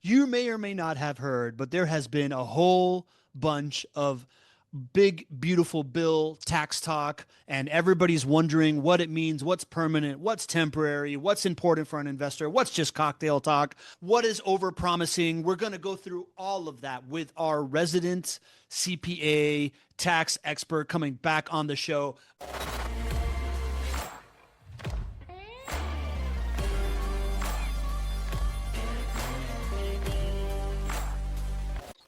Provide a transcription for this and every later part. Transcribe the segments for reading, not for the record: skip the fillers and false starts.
You may or may not have heard, but there has been a whole bunch of big, beautiful bill tax talk, and everybody's wondering what it means, what's permanent, what's temporary, what's important for an investor, what's just cocktail talk, what is over promising. We're going to go through all of that with our resident CPA tax expert coming back on the show.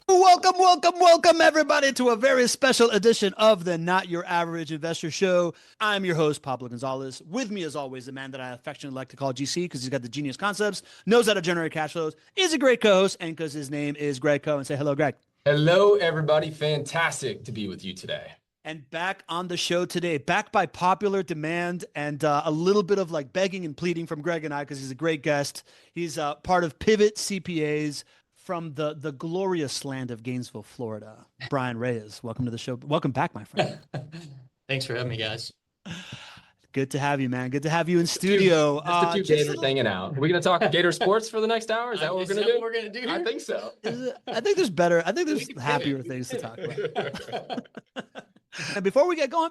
Welcome, welcome, welcome, everybody, to a very special edition of the Not Your Average Investor Show. I'm your host, Pablo Gonzalez. With me, as always, the man that I affectionately like to call GC because he's got the genius concepts, knows how to generate cash flows, is a great co host, and because his name is Gregg Cohen. Say hello, Gregg. Hello, everybody. Fantastic to be with you today. And back on the show today, back by popular demand and a little bit of like begging and pleading from Gregg and I because he's a great guest. He's part of Pivot CPAs from the glorious land of Gainesville, Florida. Bryan Reyes, welcome to the show. Welcome back, my friend. Thanks for having me, guys. Good to have you, man. Good to have you in studio. Just a few Gators hanging out. Are we going to talk Gator sports for the next hour? Is that what we're going to do? What we're going to do here? I think so. I think there's better. I think there's happier things to talk about. And before we get going,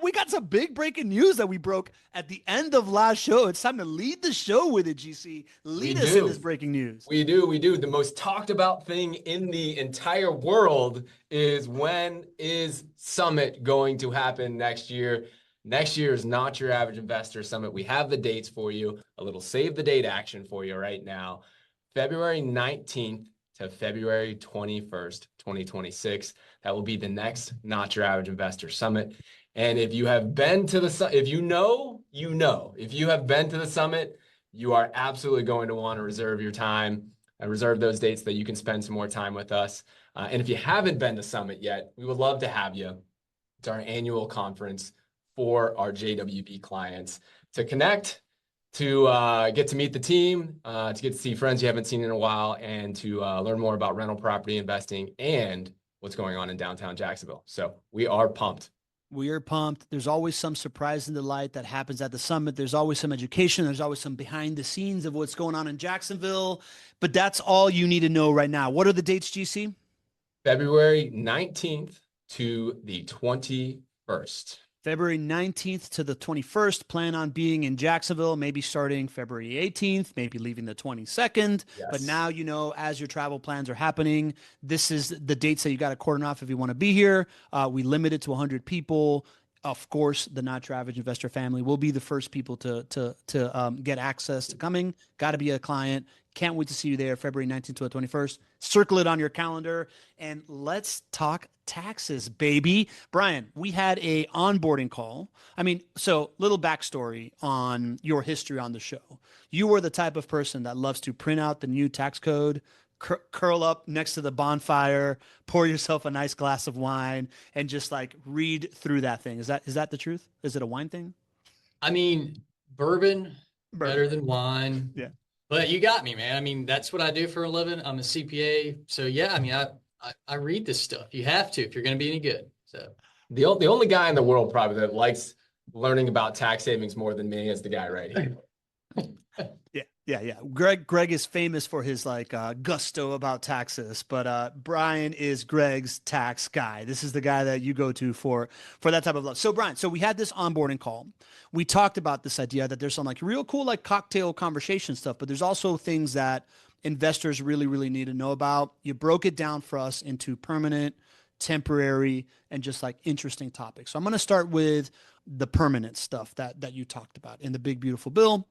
we got some big breaking news that we broke at the end of last show. It's time to lead the show with it, GC. Lead us in this breaking news. We do. The most talked about thing in the entire world is when is Summit going to happen next year? Next year is Not Your Average Investor Summit. We have the dates for you, a little save the date action for you right now. February 19th to February 21st, 2026. That will be the next Not Your Average Investor Summit. And if you have been to the if you know, if you have been to the summit, you are absolutely going to want to reserve your time and reserve those dates so that you can spend some more time with us. And if you haven't been to Summit yet, we would love to have you. It's our annual conference for our JWB clients to connect, to get to meet the team, to get to see friends you haven't seen in a while, and to learn more about rental property investing and what's going on in downtown Jacksonville. So we are pumped. We are pumped. There's always some surprise in the light that happens at the summit. There's always some education. There's always some behind the scenes of what's going on in Jacksonville. But that's all you need to know right now. What are the dates, GC? February 19th to the 21st. February 19th to the 21st, plan on being in Jacksonville, maybe starting February 18th, maybe leaving the 22nd. Yes. But now, you know, as your travel plans are happening, this is the dates that you got to cordon off if you want to be here. We limit it to 100 people. Of course, the Not Your Average Investor family will be the first people to get access to coming. Got to be a client. Can't wait to see you there, February 19th to the 21st. Circle it on your calendar, and let's talk taxes, baby. Bryan, we had a onboarding call. I mean, so little backstory on your history on the show. You were the type of person that loves to print out the new tax code, curl up next to the bonfire, pour yourself a nice glass of wine, and just like read through that thing. Is that the truth? Is it a wine thing? I mean, bourbon. Better than wine. Yeah. But you got me, man. I mean, that's what I do for a living. I'm a CPA. So yeah, I mean, I read this stuff. You have to if you're going to be any good. So the only guy in the world probably that likes learning about tax savings more than me is the guy right here. Yeah. Gregg is famous for his like gusto about taxes, but Bryan is Gregg's tax guy. This is the guy that you go to for that type of love. So Bryan, so we had this onboarding call. We talked about this idea that there's some like real cool like cocktail conversation stuff, but there's also things that investors really, really need to know about. You broke it down for us into permanent, temporary, and just like interesting topics. So I'm going to start with the permanent stuff that you talked about in the big, beautiful bill.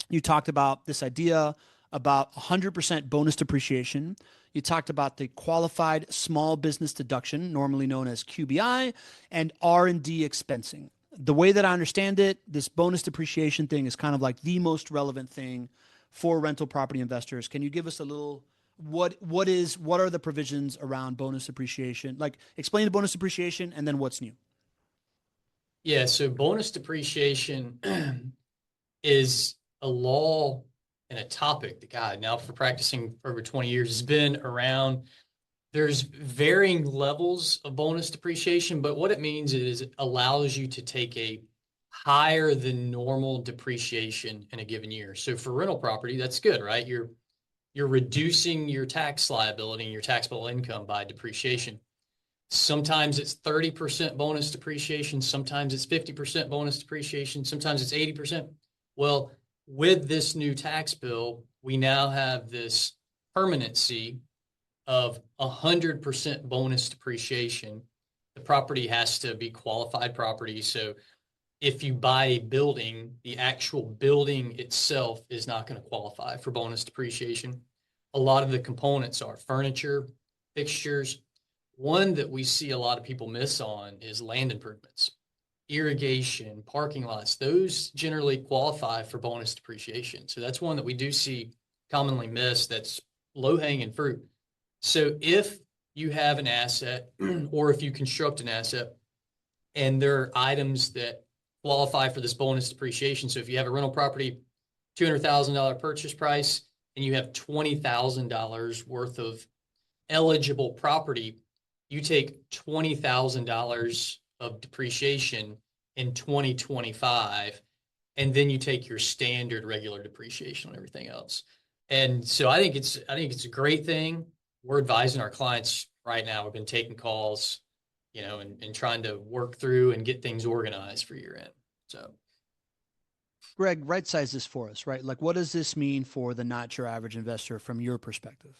You talked about this idea about 100% bonus depreciation. You talked about the qualified small business deduction, normally known as QBI, and R&D expensing. The way that I understand it, this bonus depreciation thing is kind of like the most relevant thing for rental property investors. Can you give us a little, what are the provisions around bonus depreciation? Like explain the bonus depreciation and then what's new. Yeah, so bonus depreciation is a law and a topic that, God, now for practicing for over 20 years has been around. There's varying levels of bonus depreciation, but what it means is it allows you to take a higher than normal depreciation in a given year. So for rental property, that's good, right? You're you're reducing your tax liability and your taxable income by depreciation. Sometimes it's 30% bonus depreciation. Sometimes it's 50% bonus depreciation. Sometimes it's 80%. Well, with this new tax bill, we now have this permanency of 100% bonus depreciation. The property has to be qualified property. So if you buy a building, the actual building itself is not going to qualify for bonus depreciation. A lot of the components are furniture, fixtures. One that we see a lot of people miss on is land improvements, irrigation, parking lots. Those generally qualify for bonus depreciation. So that's one that we do see commonly missed. That's low-hanging fruit. So if you have an asset or if you construct an asset and there are items that qualify for this bonus depreciation. So if you have a rental property, $200,000 purchase price, and you have $20,000 worth of eligible property, you take $20,000 of depreciation in 2025, and then you take your standard regular depreciation on everything else. And so I think it's a great thing. We're advising our clients right now. We've been taking calls, and trying to work through and get things organized for year end. So, Gregg, right size this for us, right? Like, what does this mean for the not your average investor from your perspective?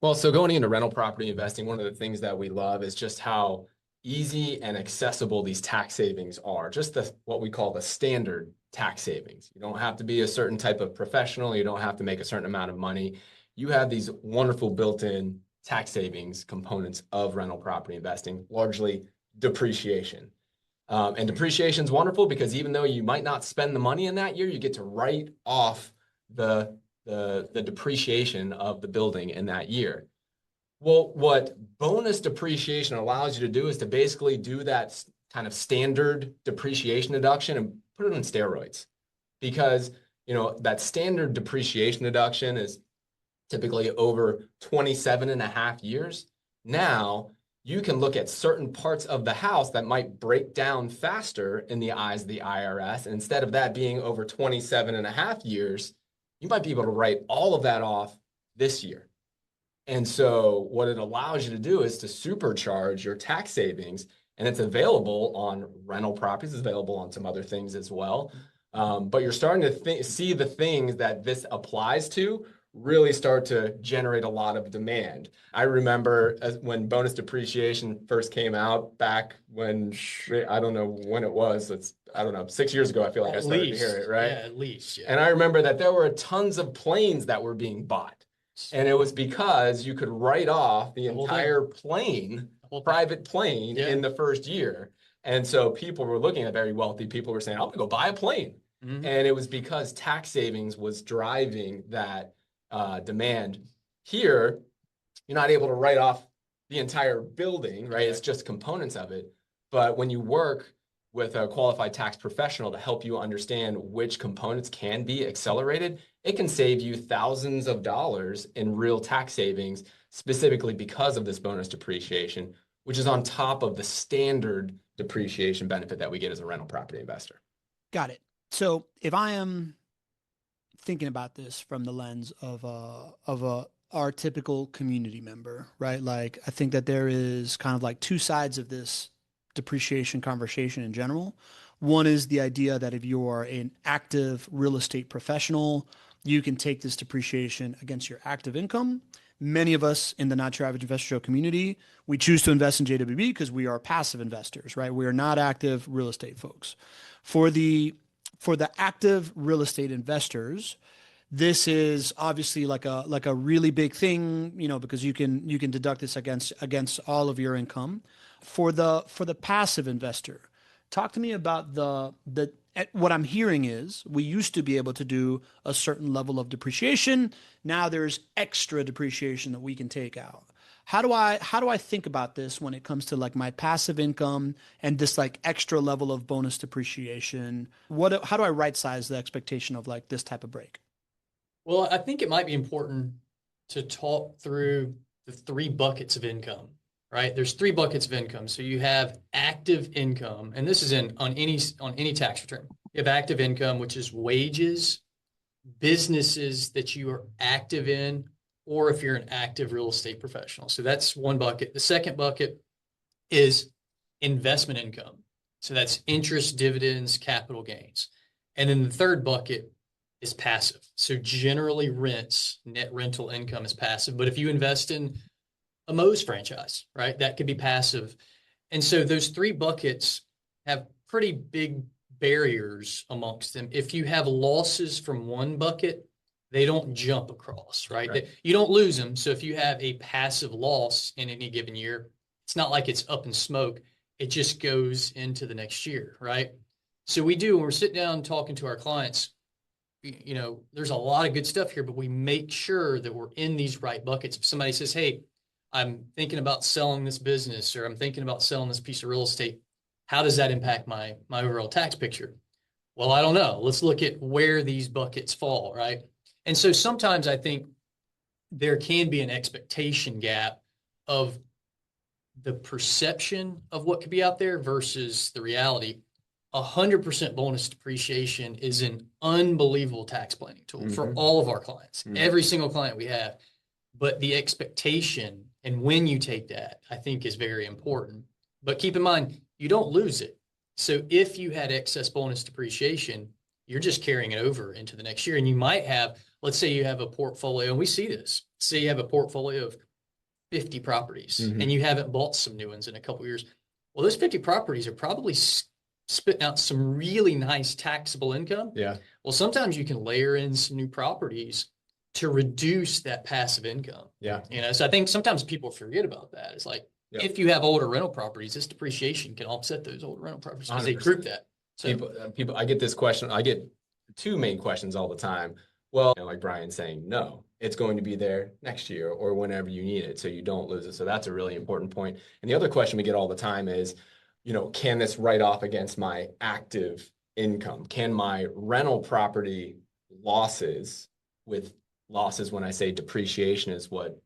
Well, so going into rental property investing, one of the things that we love is just how easy and accessible these tax savings are. Just what we call the standard tax savings. You don't have to be a certain type of professional. You don't have to make a certain amount of money. You have these wonderful built-in tax savings components of rental property investing, largely depreciation. And depreciation is wonderful because even though you might not spend the money in that year, you get to write off the depreciation of the building in that year. Well, what bonus depreciation allows you to do is to basically do that kind of standard depreciation deduction and put it on steroids, because that standard depreciation deduction is typically over 27 and a half years. Now you can look at certain parts of the house that might break down faster in the eyes of the IRS. And instead of that being over 27 and a half years, you might be able to write all of that off this year. And so what it allows you to do is to supercharge your tax savings, and it's available on rental properties, it's available on some other things as well. But you're starting to see the things that this applies to really start to generate a lot of demand. I remember when bonus depreciation first came out back when, I don't know when it was, 6 years ago, I feel like I started to hear it, right? Yeah, at least. Yeah. And I remember that there were tons of planes that were being bought. And it was because you could write off the entire plane, private plane, in the first year. And so people were looking at, very wealthy people were saying, I'm gonna go buy a plane. Mm-hmm. And it was because tax savings was driving that demand. Here, you're not able to write off the entire building, right? It's just components of it. But when you work with a qualified tax professional to help you understand which components can be accelerated, it can save you thousands of dollars in real tax savings, specifically because of this bonus depreciation, which is on top of the standard depreciation benefit that we get as a rental property investor. Got it. So if I am thinking about this from the lens of our typical community member, right? Like, I think that there is kind of like two sides of this depreciation conversation in general. One is the idea that if you are an active real estate professional, you can take this depreciation against your active income. Many of us in the Not Your Average Investor Show community, we choose to invest in JWB because we are passive investors, right? We are not active real estate folks. For the active real estate investors, this is obviously like a really big thing, because you can deduct this against all of your income. For the passive investor, talk to me about what I'm hearing is we used to be able to do a certain level of depreciation. Now there's extra depreciation that we can take out. How do I think about this when it comes to like my passive income and this like extra level of bonus depreciation? How do I right size the expectation of like this type of break? Well, I think it might be important to talk through the three buckets of income, right? There's three buckets of income. So you have active income, and this is on any tax return. You have active income, which is wages, businesses that you are active in, or if you're an active real estate professional. So that's one bucket. The second bucket is investment income. So that's interest, dividends, capital gains. And then the third bucket is passive. So generally rents, net rental income is passive. But if you invest in a Moe's franchise, right, that could be passive. And so those three buckets have pretty big barriers amongst them. If you have losses from one bucket, they don't jump across, right? You don't lose them. So if you have a passive loss in any given year, it's not like it's up in smoke. It just goes into the next year, right? So we do, when we're sitting down talking to our clients, you know, there's a lot of good stuff here, but we make sure that we're in these right buckets. If somebody says, hey, I'm thinking about selling this business, or I'm thinking about selling this piece of real estate, how does that impact my overall tax picture? Well, I don't know. Let's look at where these buckets fall, right? And so sometimes I think there can be an expectation gap of the perception of what could be out there versus the reality. 100% bonus depreciation is an unbelievable tax planning tool for all of our clients, every single client we have. But the expectation and when you take that, I think, is very important. But keep in mind, you don't lose it. So if you had excess bonus depreciation, you're just carrying it over into the next year. And you might have, let's say you have a portfolio, and we see this, say you have a portfolio of 50 properties and you haven't bought some new ones in a couple of years. Well, those 50 properties are probably spitting out some really nice taxable income. Yeah. Well, sometimes you can layer in some new properties to reduce that passive income. Yeah. You know, so I think sometimes people forget about that. It's like, if you have older rental properties, this depreciation can offset those older rental properties because they group that. So people, I get this question. I get two main questions all the time. Well, you know, like Bryan's saying, no, it's going to be there next year or whenever you need it, so you don't lose it. So that's a really important point. And the other question we get all the time is, you know, can this write off against my active income? Can my rental property losses, with losses when I say depreciation is what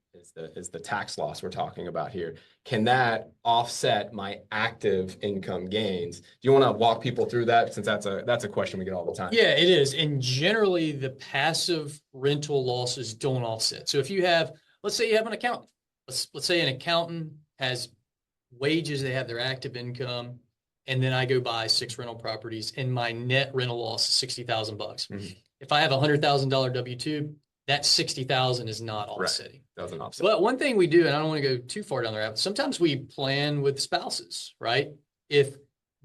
is the tax loss we're talking about here, can that offset my active income gains? Do you want to walk people through that, since that's a question we get all the time? yeah, it is. And generally the passive rental losses don't offset. So if you have, let's say you have an accountant, let's say an accountant has wages, they have their active income, and then I go buy 6 rental properties and my net rental loss is $60,000. If I have $100,000 W-2, that 60,000 is not offsetting. Right. Doesn't offset. But one thing we do, and I don't want to go too far down the rabbit, sometimes we plan with spouses, right? If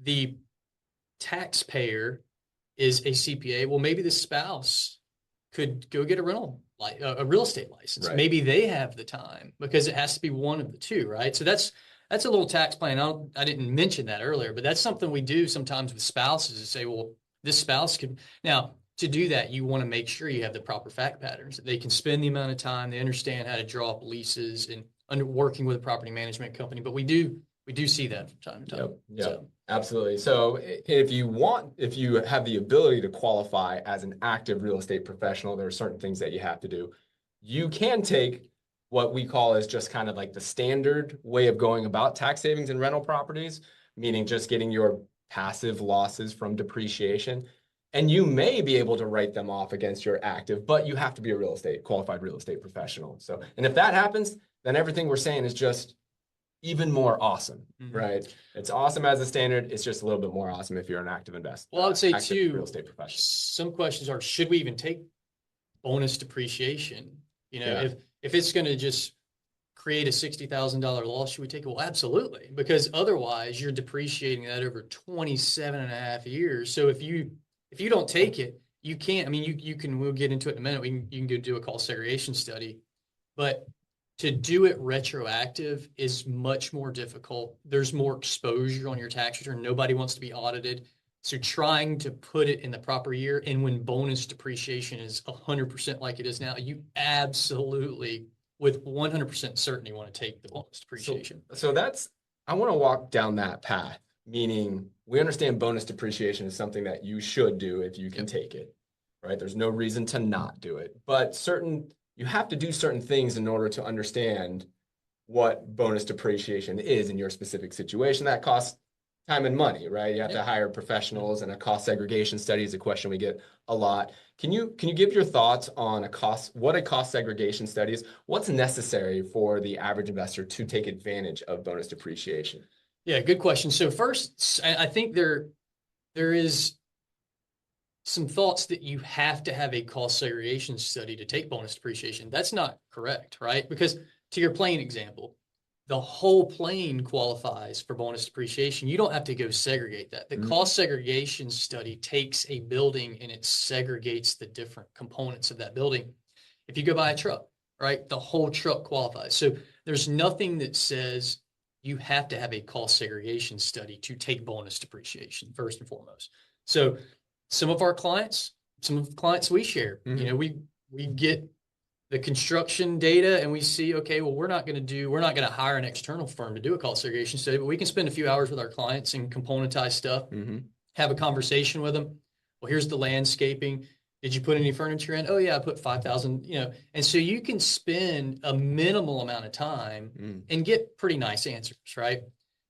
the taxpayer is a CPA, well, maybe the spouse could go get a real estate license. Right. Maybe they have the time, because it has to be one of the two, right? So that's a little tax plan. I didn't mention that earlier, but that's something we do sometimes with spouses, to say, well, this spouse could now. To do that, you want to make sure you have the proper fact patterns. They can spend the amount of time, they understand how to draw up leases and working with a property management company. But we do see that from time to time. Yep. So. Absolutely. So if you have the ability to qualify as an active real estate professional, there are certain things that you have to do. You can take what we call as just kind of like the standard way of going about tax savings in rental properties, meaning just getting your passive losses from depreciation. And you may be able to write them off against your active, but you have to be a qualified real estate professional. So, and if that happens, then everything we're saying is just even more awesome, right? It's awesome as a standard. It's just a little bit more awesome if you're an active investor. Well, I would say too, real estate professional. Some questions are, should we even take bonus depreciation? You know, if it's going to just create a $60,000 loss, should we take it? Well, absolutely, because otherwise you're depreciating that over 27 and a half years. So if you don't take it, you can't. I mean, you can. We'll get into it in a minute. You can go do a cost segregation study, but to do it retroactive is much more difficult. There's more exposure on your tax return. Nobody wants to be audited, so trying to put it in the proper year, and when bonus depreciation is 100% like it is now, you absolutely, with 100% certainty, want to take the bonus depreciation. So I want to walk down that path. Meaning, we understand bonus depreciation is something that you should do if you can take it, right? There's no reason to not do it, but you have to do certain things in order to understand what bonus depreciation is in your specific situation. That costs time and money, right? You have Yeah. to hire professionals, and a cost segregation study is a question we get a lot. Can you give your thoughts on what a cost segregation study is? What's necessary for the average investor to take advantage of bonus depreciation? Yeah, good question. So first, I think there is some thoughts that you have to have a cost segregation study to take bonus depreciation. That's not correct, right? Because to your plane example, the whole plane qualifies for bonus depreciation. You don't have to go segregate that. The cost segregation study takes a building and it segregates the different components of that building. If you go buy a truck, right, the whole truck qualifies. So there's nothing that says you have to have a cost segregation study to take bonus depreciation, first and foremost. So some of the clients we share, we get the construction data and we see, okay, well, we're not going to hire an external firm to do a cost segregation study, but we can spend a few hours with our clients and componentize stuff, have a conversation with them. Well, here's the landscaping. Did you put any furniture in? Oh yeah, I put 5,000, and so you can spend a minimal amount of time and get pretty nice answers, right?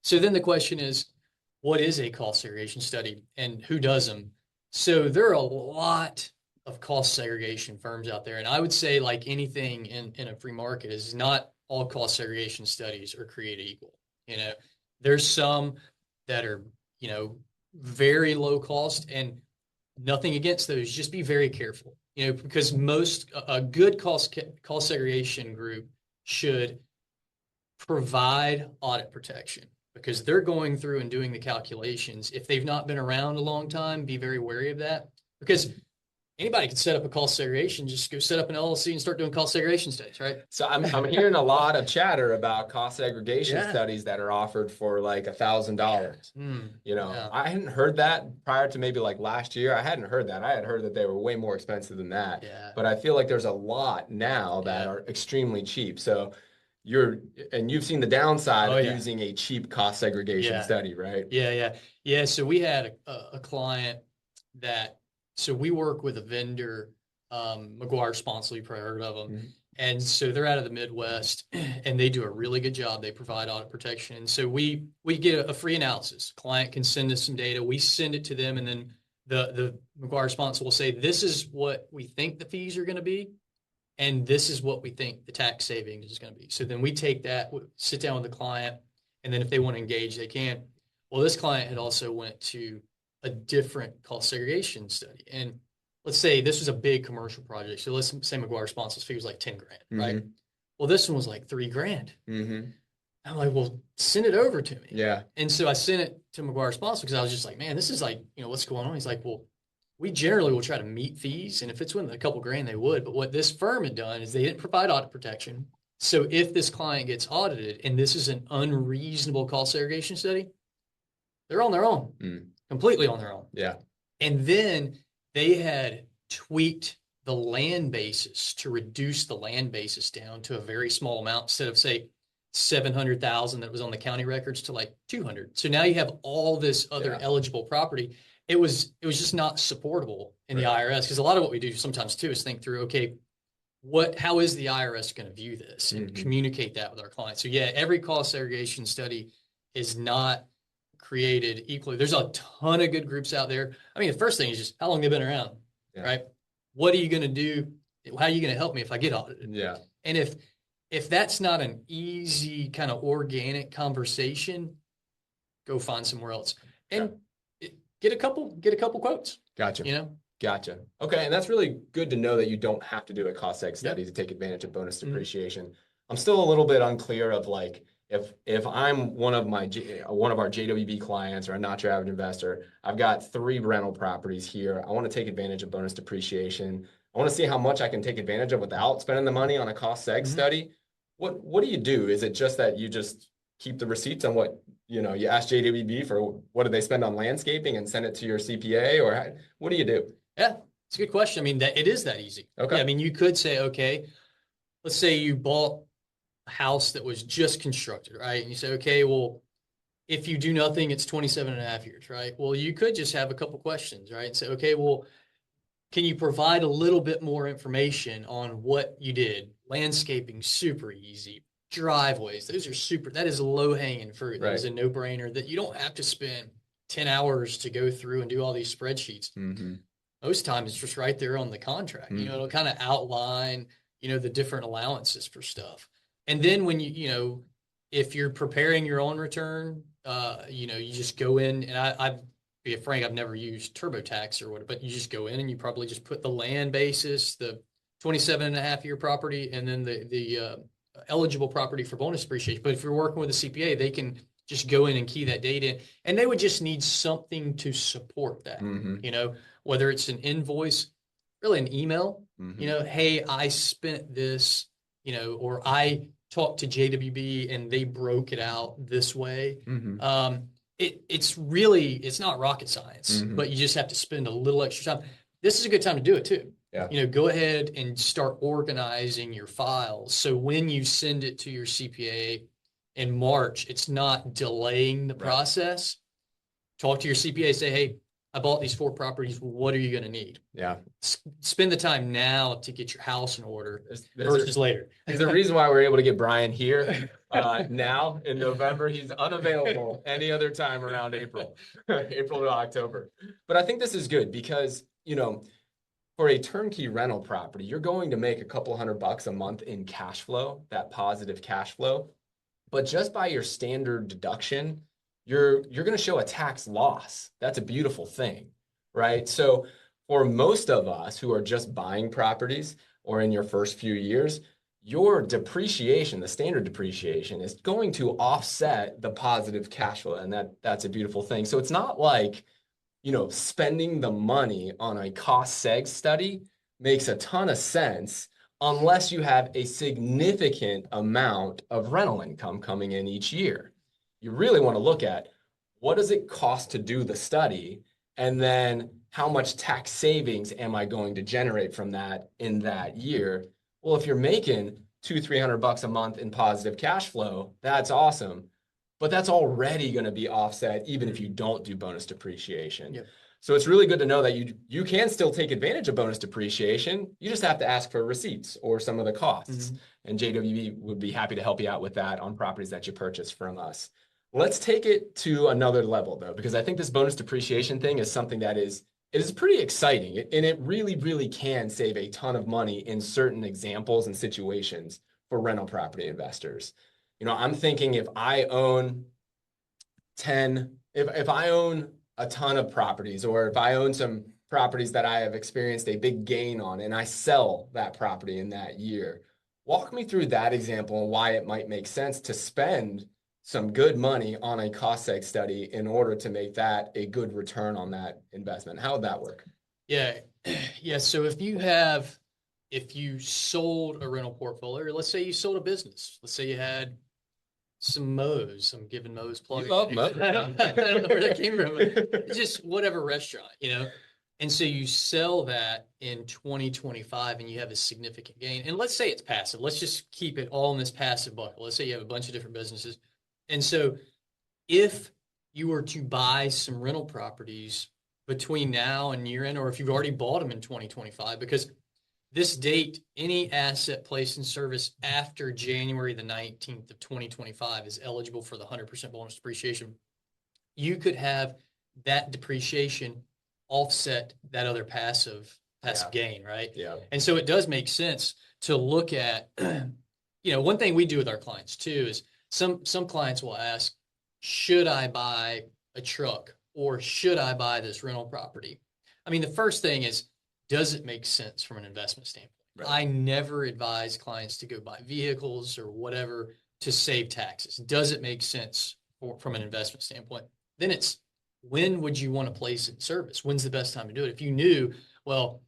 So then the question is, what is a cost segregation study and who does them? So there are a lot of cost segregation firms out there. And I would say, like anything in a free market, is not all cost segregation studies are created equal. There's some that are, very low cost, and nothing against those. Just be very careful, because a good cost segregation group should provide audit protection, because they're going through and doing the calculations. If they've not been around a long time, be very wary of that, because anybody can set up a cost segregation, just go set up an LLC and start doing cost segregation studies, right? So I'm hearing a lot of chatter about cost segregation studies that are offered for like $1,000. I hadn't heard that prior to maybe like last year. I hadn't heard that. I had heard that they were way more expensive than that. Yeah. But I feel like there's a lot now that are extremely cheap. So you've seen the downside of using a cheap cost segregation study, right? Yeah. So we had a client so we work with a vendor, McGuire Sponsor, you've probably heard of them. And so they're out of the Midwest and they do a really good job. They provide audit protection. And so we get a free analysis. Client can send us some data. We send it to them. And then the McGuire Sponsor will say, this is what we think the fees are going to be. And this is what we think the tax savings is going to be. So then we take that, sit down with the client, and then if they want to engage, they can. Well, this client had also went to a different cost segregation study. And let's say this was a big commercial project. So let's say McGuire Sponsor's fee was like 10 grand, right? Well, this one was like 3 grand. I'm like, well, send it over to me. Yeah. And so I sent it to McGuire Sponsor because I was just like, man, this is like, what's going on? He's like, well, we generally will try to meet fees. And if it's within a couple grand, they would. But what this firm had done is they didn't provide audit protection. So if this client gets audited and this is an unreasonable cost segregation study, they're on their own. Completely on their own. Yeah. And then they had tweaked the land basis to reduce the land basis down to a very small amount, instead of say 700,000 that was on the county records to like 200. So now you have all this other eligible property. It was just not supportable in the IRS, because a lot of what we do sometimes too is think through, okay, how is the IRS going to view this and communicate that with our clients? So yeah, every cost segregation study is not created equally. There's a ton of good groups out there. I mean, the first thing is just how long they've been around, right? What are you going to do? How are you going to help me if I get audited? Yeah. And if that's not an easy kind of organic conversation, go find somewhere else and get a couple quotes. Gotcha. Gotcha. Okay. And that's really good to know that you don't have to do a cost seg study to take advantage of bonus depreciation. I'm still a little bit unclear of like, if I'm one of our JWB clients or a not your average investor, I've got 3 rental properties here. I want to take advantage of bonus depreciation. I want to see how much I can take advantage of without spending the money on a cost seg study. What do you do? Is it just that you just keep the receipts on what, you ask JWB for what did they spend on landscaping and send it to your CPA, or what do you do? Yeah, it's a good question. I mean, it is that easy. Okay. Yeah, I mean, you could say, okay, let's say you bought a house that was just constructed, right? And you say, okay, well, if you do nothing, it's 27.5 years, right? Well, you could just have a couple questions, right? And say, okay, well, can you provide a little bit more information on what you did? Landscaping, super easy. driveways. Those are that is low hanging fruit. That Right. is a no brainer that you don't have to spend 10 hours to go through and do all these spreadsheets. Most times it's just right there on the contract. It'll kind of outline, the different allowances for stuff. And then when if you're preparing your own return, you just go in, and I've be frank, I've never used TurboTax or whatever, but you just go in and you probably just put the land basis, the 27.5 year property, and then the eligible property for bonus depreciation. But if you're working with a CPA, they can just go in and key that data in, and they would just need something to support that, whether it's an invoice, really an email, hey, I spent this, or I talked to JWB and they broke it out this way. It's not rocket science, but you just have to spend a little extra time. This is a good time to do it too. Yeah. Go ahead and start organizing your files. So when you send it to your CPA in March, it's not delaying the process. Talk to your CPA, say, hey, I bought these 4 properties. What are you going to need? Yeah. Spend the time now to get your house in order versus later. There's a reason why we're able to get Bryan here now in November. He's unavailable any other time around April to October. But I think this is good because, for a turnkey rental property, you're going to make a couple $100 a month in cash flow, that positive cash flow. But just by your standard deduction, you're going to show a tax loss. That's a beautiful thing, right? So for most of us who are just buying properties or in your first few years, your depreciation, the standard depreciation, is going to offset the positive cash flow. And that's a beautiful thing. So it's not like, spending the money on a cost seg study makes a ton of sense unless you have a significant amount of rental income coming in each year. You really want to look at what does it cost to do the study, and then how much tax savings am I going to generate from that in that year? Well, if you're making $200-300 a month in positive cash flow, that's awesome. But that's already going to be offset even if you don't do bonus depreciation. Yep. So it's really good to know that you can still take advantage of bonus depreciation. You just have to ask for receipts or some of the costs. And JWB would be happy to help you out with that on properties that you purchase from us. Let's take it to another level, though, because I think this bonus depreciation thing is something that it is pretty exciting, and it really, really can save a ton of money in certain examples and situations for rental property investors. I'm thinking if I own if I own a ton of properties, or if I own some properties that I have experienced a big gain on, and I sell that property in that year, walk me through that example and why it might make sense to spend some good money on a cost seg study in order to make that a good return on that investment. How would that work? Yeah. So if you sold a rental portfolio, or let's say you sold a business, let's say you had some Moe's, I'm giving Moe's plug. You love Moe's. I don't know where that came from. It's just whatever restaurant, And so you sell that in 2025 and you have a significant gain. And let's say it's passive. Let's just keep it all in this passive bucket. Let's say you have a bunch of different businesses. And so if you were to buy some rental properties between now and year end, or if you've already bought them in 2025, because this date, any asset placed in service after January the 19th of 2025 is eligible for the 100% bonus depreciation. You could have that depreciation offset that other passive gain, right? Yeah. And so it does make sense to look at, one thing we do with our clients too is some clients will ask, should I buy a truck or should I buy this rental property? I mean, the first thing is, does it make sense from an investment standpoint? Right. I never advise clients to go buy vehicles or whatever to save taxes. Does it make sense from an investment standpoint? Then it's, when would you want to place it in service? When's the best time to do it? If you knew, well,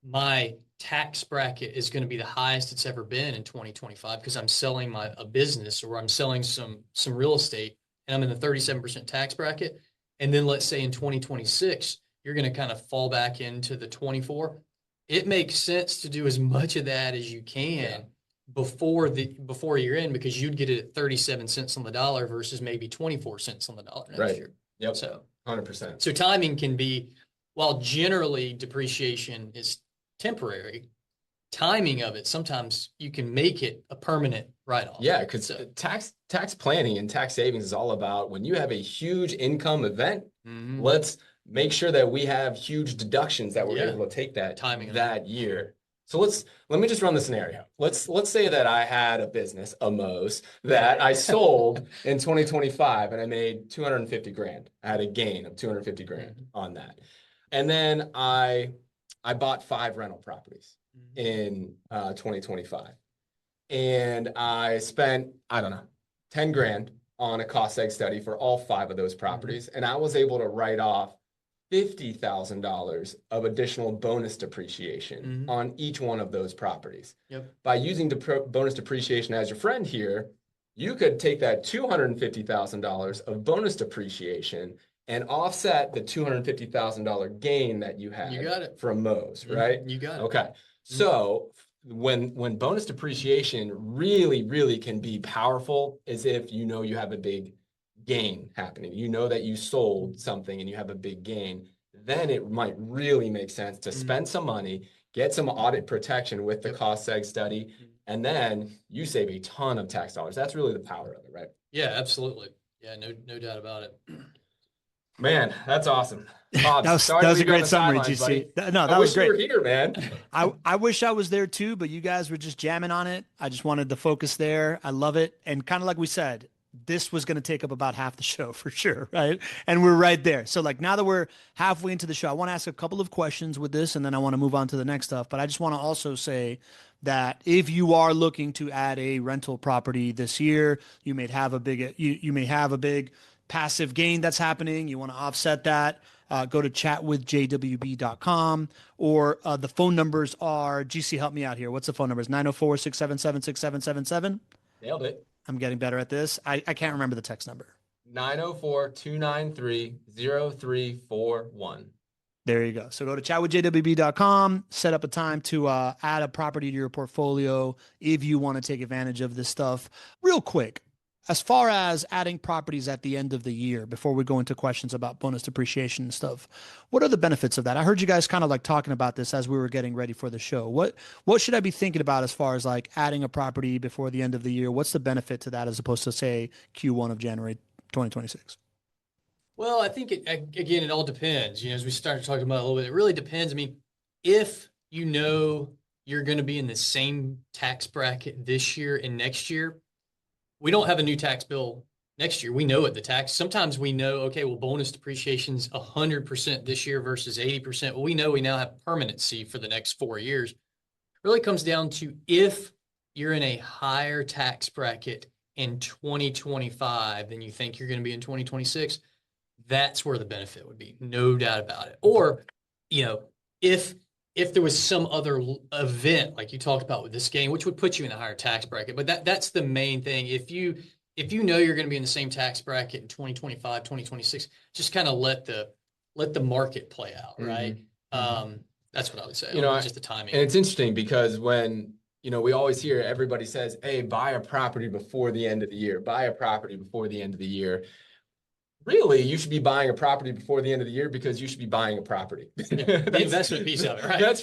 my tax bracket is going to be the highest it's ever been in 2025 because I'm selling a business, or I'm selling some real estate, and I'm in the 37% tax bracket. And then let's say in 2026, you're going to kind of fall back into the 24. It makes sense to do as much of that as you can before you're in, because you'd get it at 37 cents on the dollar versus maybe 24 cents on the dollar next year. Yep. So 100%. So timing can be, while generally depreciation is temporary, timing of it, sometimes you can make it a permanent write-off. Yeah, because tax planning and tax savings is all about when you have a huge income event, let's make sure that we have huge deductions that we're able to take that timing that year. So let me just run the scenario. Let's say that I had a business, a Moe's, that I sold in 2025 and I made 250 grand. I had a gain of 250 grand on that. And then I bought 5 rental properties in 2025. And I spent, I don't know, 10 grand on a cost seg study for all 5 of those properties. And I was able to write off $50,000 of additional bonus depreciation on each one of those properties. By using bonus depreciation as your friend here, you could take that $250,000 of bonus depreciation and offset the $250,000 gain that you had from Moe's, right? You got it. Okay. So when bonus depreciation really can be powerful is if you know you have a big gain happening. You know that you sold something and you have a big gain. Then it might really make sense to spend some money, get some audit protection with the cost seg study, and then you save a ton of tax dollars. That's really the power of it, right? Yeah, absolutely. Yeah, no doubt about it. Man, that's awesome. Bob, that was a great summary, GC. No, that was great. You were here, man. I wish I was there too, but you guys were just jamming on it. I just wanted to focus there. I love it. And kind of like we said, this was going to take up about half the show for sure, right? And we're right there. So like now that we're halfway into the show, I want to ask a couple of questions with this, and then I want to move on to the next stuff. But I just want to also say that if you are looking to add a rental property this year, you may have a big passive gain that's happening. You want to offset that. Go to chatwithjwb.com, or the phone numbers are, GC, help me out here. What's the phone numbers? 904-677-6777. Nailed it. I'm getting better at this. I can't remember the text number. 904-293-0341. There you go. So go to chatwithjwb.com, set up a time to add a property to your portfolio if you want to take advantage of this stuff. Real quick, as far as adding properties at the end of the year, before we go into questions about bonus depreciation and stuff, what are the benefits of that? I heard you guys kind of like talking about this as we were getting ready for the show. What should I be thinking about as far as like adding a property before the end of the year? What's the benefit to that as opposed to say Q1 of January 2026? Well, I think again, it all depends. As we started talking about a little bit, it really depends. I mean, if you know you're going to be in the same tax bracket this year and next year, we don't have a new tax bill next year. We know it, the tax. Sometimes we know, okay, well, bonus depreciation's 100% this year versus 80%. Well, we know we now have permanency for the next 4 years. It really comes down to if you're in a higher tax bracket in 2025 than you think you're going to be in 2026, that's where the benefit would be, no doubt about it. Or, if there was some other event like you talked about with this game, which would put you in a higher tax bracket, but that's the main thing. If you know you're going to be in the same tax bracket in 2025, 2026, just kind of let the market play out, right? That's what I would say. Just the timing. And it's interesting because when we always hear everybody says, "Hey, buy a property before the end of the year. Buy a property before the end of the year." Really, you should be buying a property before the end of the year because you should be buying a property. The investment piece of it, right? That's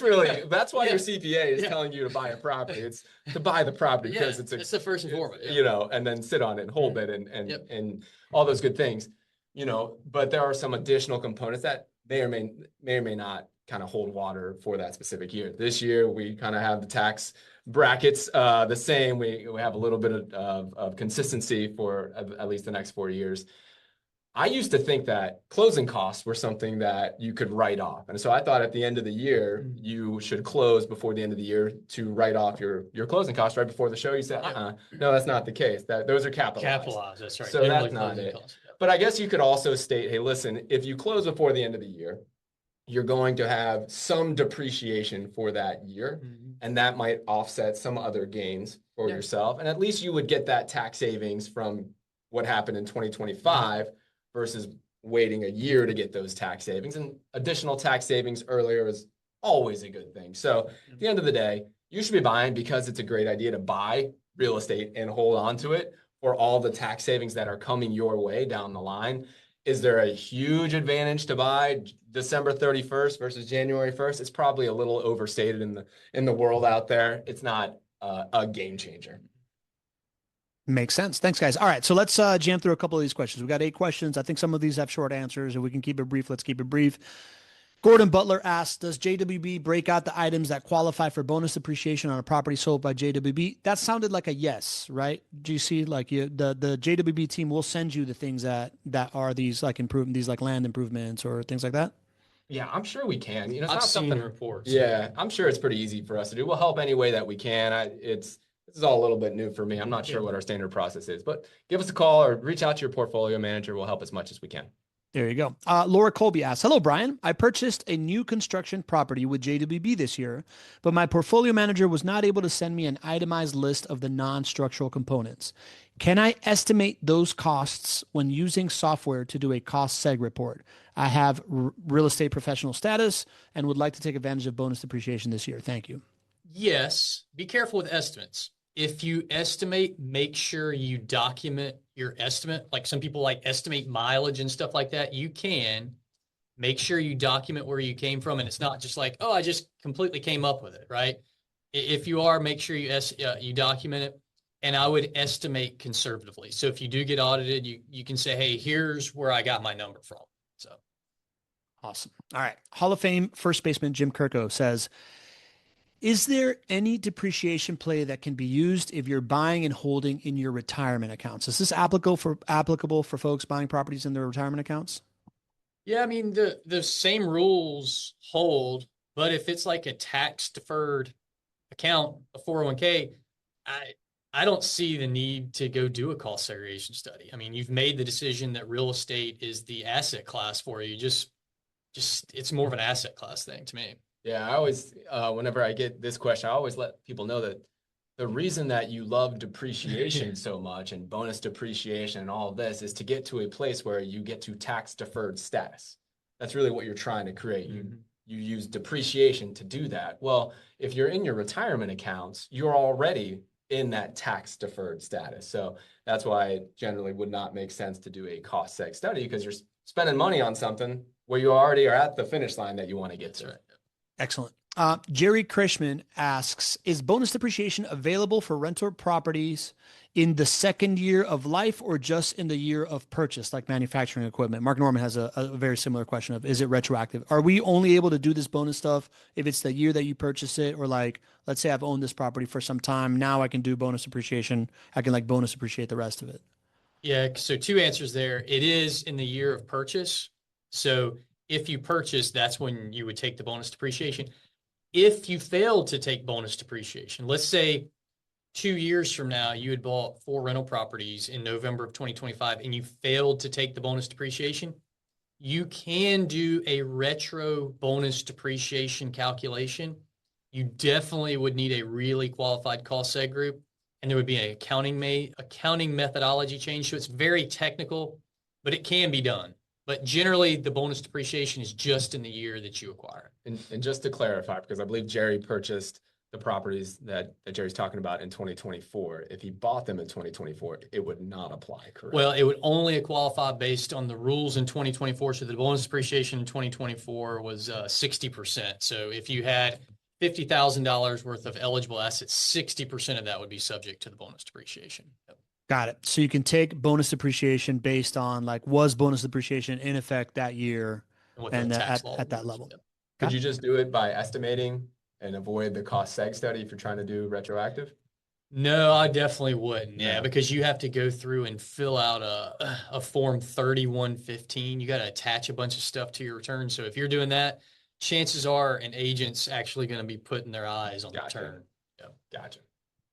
why your CPA is telling you to buy a property. It's to buy the property because it's the first and foremost, and then sit on it and hold it and all those good things, but there are some additional components that may or may not kind of hold water for that specific year. This year, we kind of have the tax brackets the same. We have a little bit of consistency for at least the next 4 years. I used to think that closing costs were something that you could write off. And so I thought at the end of the year, you should close before the end of the year to write off your closing costs right before the show. You said, no, that's not the case. Those are capitalized. Capitalized, that's right. So that's not it. But I guess you could also state, hey, listen, if you close before the end of the year, you're going to have some depreciation for that year, and that might offset some other gains for yourself. And at least you would get that tax savings from what happened in 2025 versus waiting a year to get those tax savings. And additional tax savings earlier is always a good thing. So at the end of the day, you should be buying because it's a great idea to buy real estate and hold on to it for all the tax savings that are coming your way down the line. Is there a huge advantage to buy December 31st versus January 1st? It's probably a little overstated in the world out there. It's not a game changer. Makes sense. Thanks, guys. All right, so let's jam through a couple of these questions. We got 8 questions. I think some of these have short answers. If we can keep it brief, let's keep it brief. Gordon Butler asks, does JWB break out the items that qualify for bonus depreciation on a property sold by JWB? That sounded like a yes, right? GC, like the JWB team will send you the things that are these like these like land improvements or things like that. Yeah, I'm sure we can. It's I've not seen something. reports. Yeah, I'm sure it's pretty easy for us to do. We'll help any way that we can. This is all a little bit new for me. I'm not sure what our standard process is, but give us a call or reach out to your portfolio manager. We'll help as much as we can. There you go. Laura Colby asks, hello, Bryan. I purchased a new construction property with JWB this year, but my portfolio manager was not able to send me an itemized list of the non-structural components. Can I estimate those costs when using software to do a cost seg report? I have real estate professional status and would like to take advantage of bonus depreciation this year. Thank you. Yes. Be careful with estimates. If you estimate, make sure you document your estimate. Like some people like estimate mileage and stuff like that. You can make sure you document where you came from. And it's not just like, oh, I just completely came up with it, right? If you are, make sure you document it. And I would estimate conservatively. So if you do get audited, you can say, hey, here's where I got my number from. So awesome. All right. Hall of Fame first baseman Jim Kirko says, is there any depreciation play that can be used if you're buying and holding in your retirement accounts? Is this applicable for folks buying properties in their retirement accounts? Yeah, I mean, the same rules hold, but if it's like a tax deferred account, a 401k, I don't see the need to go do a cost segregation study. I mean, you've made the decision that real estate is the asset class for you. Just it's more of an asset class thing to me. Yeah, I always, whenever I get this question, I always let people know that the reason that you love depreciation so much and bonus depreciation and all of this is to get to a place where you get to tax deferred status. That's really what you're trying to create. You use depreciation to do that. Well, if you're in your retirement accounts, you're already in that tax deferred status. So that's why it generally would not make sense to do a cost seg study because you're spending money on something where you already are at the finish line that you want to get to. Right. Excellent. Jerry Krishman asks, is bonus depreciation available for rental properties in the second year of life or just in the year of purchase, like manufacturing equipment? Mark Norman has a very similar question of, is it retroactive? Are we only able to do this bonus stuff if it's the year that you purchase it? Or like, let's say I've owned this property for some time. Now I can do bonus depreciation. I can like bonus depreciate the rest of it. Yeah. So 2 answers there. It is in the year of purchase. So if you purchase, that's when you would take the bonus depreciation. If you failed to take bonus depreciation, let's say 2 years from now, you had bought 4 rental properties in November of 2025 and you failed to take the bonus depreciation, you can do a retro bonus depreciation calculation. You definitely would need a really qualified cost seg group, and there would be an accounting methodology change. So it's very technical, but it can be done. But generally, the bonus depreciation is just in the year that you acquire. And just to clarify, because I believe Jerry purchased the properties that Jerry's talking about in 2024. If he bought them in 2024, it would not apply, correct? Well, it would only qualify based on the rules in 2024. So the bonus depreciation in 2024 was 60%. So if you had $50,000 worth of eligible assets, 60% of that would be subject to the bonus depreciation. Yep. Got it. So you can take bonus depreciation based on like, was bonus depreciation in effect that year and at that level? Yep. Could you just do it by estimating and avoid the cost seg study if you're trying to do retroactive? No, I definitely wouldn't. Yeah, because you have to go through and fill out a form 3115. You got to attach a bunch of stuff to your return. So if you're doing that, chances are an agent's actually going to be putting their eyes on the return. Yep. Gotcha.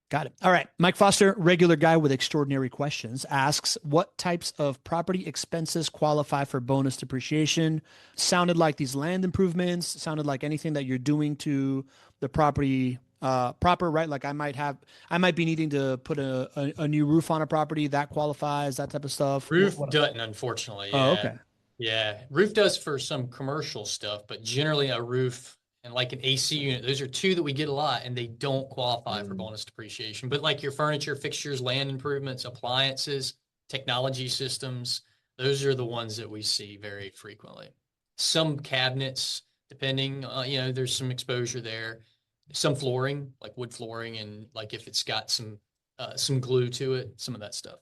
Got it. All right. Mike Foster, regular guy with extraordinary questions, asks, what types of property expenses qualify for bonus depreciation? Sounded like these land improvements, sounded like anything that you're doing to the property proper, right? Like I might be needing to put a new roof on a property that qualifies, that type of stuff. Roof doesn't, unfortunately. Yeah. Oh, okay. Yeah. Roof does for some commercial stuff, but generally a roof and like an AC unit, those are 2 that we get a lot and they don't qualify for bonus depreciation. But like your furniture, fixtures, land improvements, appliances, technology systems, Those are the ones that we see very frequently. Some cabinets, depending, there's some exposure there. Some flooring, like wood flooring, and like if it's got some glue to it, some of that stuff.